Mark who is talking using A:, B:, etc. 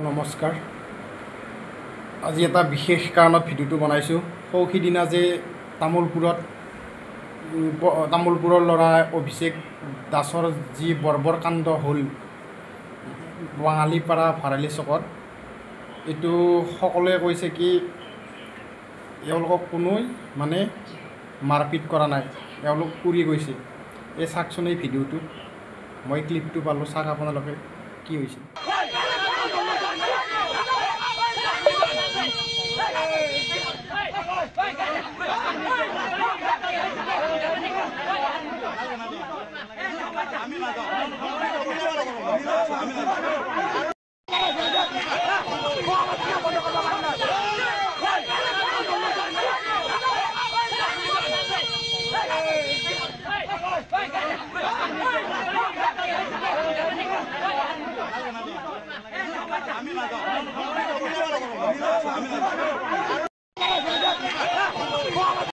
A: নমস্কাৰ। আজি এটা বিশেষ কাৰণত ভিডিঅ'টো বনাইছোঁ। সৌসিদিনা যে তামোলপুৰৰ ল'ৰা অভিষেক দাসৰ যি বৰ্বৰ কাণ্ড হ'ল বাঙালীপাৰা ভৰালি চকত, এইটো সকলোৱে কৈছে কি এওঁলোকক কোনোই মাৰপিট কৰা নাই, এওঁলোক উৰি গৈছে। এই চাওকচোন এই ভিডিঅ'টো, মই ক্লিপটো পালোঁ, চাওক আপোনালোকে কি হৈছে।